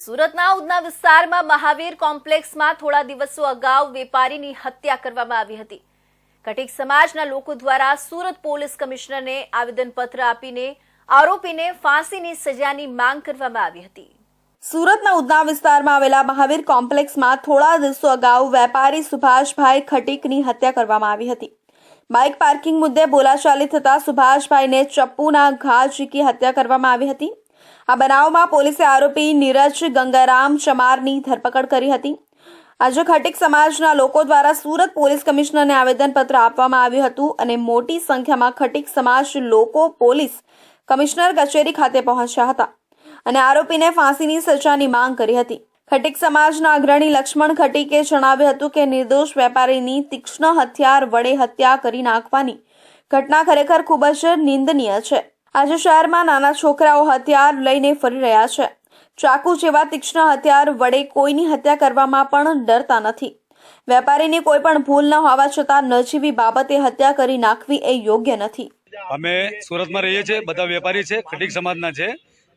સુરતના ઉધના વિસ્તારમાં મહાવીર કોમ્પ્લેક્સમાં થોડા દિવસો અગાઉ વેપારીની હત્યા કરવામાં આવી હતી। કટીક સમાજના લોકો દ્વારા સુરત પોલીસ કમિશનરને આવેદનપત્ર આપીને આરોપીને ફાંસીની સજાની માંગ કરવામાં આવી હતી। સુરતના ઉધના વિસ્તારમાં આવેલા મહાવીર કોમ્પ્લેક્સમાં થોડા દિવસો અગાઉ વેપારી સુભાષભાઈ ખટીકની હત્યા કરવામાં આવી હતી। બાઇક પાર્કિંગ મુદ્દે બોલાચાલી થતા સુભાષભાઈને ચપ્પુના ઘા ઝીકી હત્યા કરવામાં આવી હતી। આ બનાવમાં પોલીસે આરોપી નીરજ ગંગારામ ચમારની ધરપકડ કરી હતી। આજે ખટીક સમાજના લોકો દ્વારા સુરત પોલીસ કમિશનરને આવેદનપત્ર આપવામાં આવ્યું હતું અને મોટી સંખ્યામાં ખટીક સમાજ લોકો પોલીસ કમિશનર કચેરી ખાતે પહોંચ્યા હતા અને આરોપીને ફાંસીની સજાની માંગ કરી હતી। ખટીક સમાજના અગ્રણી લક્ષ્મણ ખટીકે જણાવ્યું હતું કે નિર્દોષ વેપારીની તીક્ષ્ણ હથિયાર વડે હત્યા કરી નાખવાની ઘટના ખરેખર ખૂબ જ નિંદનીય છે। આજે શહેરમાં નાના છોકરાઓ હથિયાર લઈને ફરી રહ્યા છે। ચાકુ જેવા તીક્ષ્ણ હથિયાર વડે કોઈની હત્યા કરવામાં પણ ડરતા નથી। વેપારીની કોઈ પણ ભૂલ ન હોવા છતાં નજીવી બાબતે હત્યા કરી નાખવી એ યોગ્ય નથી। અમે સુરતમાં રહીએ છીએ, બધા વેપારી છે, ખટીક સમાજના છે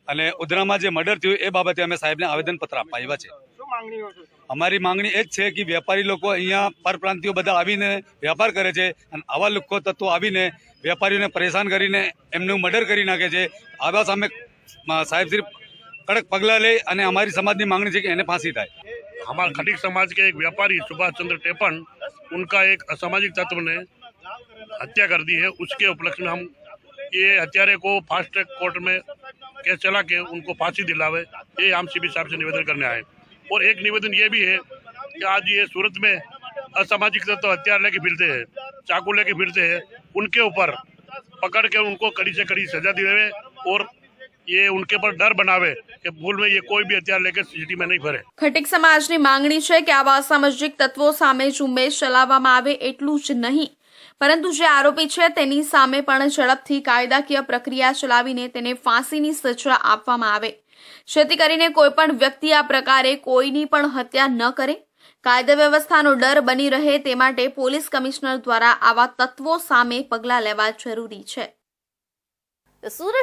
અને ઉધનામાં જે મર્ડર થયું એ બાબતે અમે સાહેબને આવેદનપત્ર આપવા આવ્યા છે। અમારી માંગણી એ જ છે કે વેપારી લોકો અહીંયા પરપ્રાંતિઓ બધા આવીને વેપાર કરે છે અને આવા લોકો તત્વો આવીને વેપારીઓને પરેશાન કરીને એમનું મર્ડર કરી નાખે છે। આવા સામે સાહેબ શ્રી કડક પગલાં લે અને અમારી સમાજની માંગણી છે કે એને फांसी થાય। हमारे खटीक समाज के एक व्यापारी सुभाष चंद्र टेपन, उनका एक असामाजिक तत्व ने हत्या कर दी है। उसके उपलक्ष्य में हम ये हत्यारे को फास्ट ट्रैक कोर्ट में केस चला के उनको फांसी दिलावे, ये हम सीबी साहब से निवेदन करने आए। और एक निवेदन ये भी है कि आज ये सूरत में असामाजिक तत्व हथियार लेके फिरते हैं, चाकू लेके फिरते हैं, उनके ऊपर पकड़ के उनको कड़ी से कड़ी सजा दिलावे और ये उनके पर डर बनावे कि भूल में ये कोई भी हथियार लेकर सिटी में नहीं फरे। ખટીક સમાજની માંગણી છે કે આવા અસામાજિક તત્વો સામે ઝુંબેશ ચલાવવામાં આવે એટલું જ નહીં, પરંતુ જે આરોપી છે તેની સામે પણ ઝડપથી કાયદાકીય પ્રક્રિયા ચલાવીને તેને ફાંસીની સજા આપવામાં આવે, જેથી કરીને કોઈ પણ વ્યક્તિ આ પ્રકારે કોઈની પણ હત્યા ન કરે। કાયદા વ્યવસ્થાનો ડર બની રહે તે માટે પોલીસ કમિશનર દ્વારા આવા તત્વો સામે પગલાં લેવા જરૂરી છે। સુરત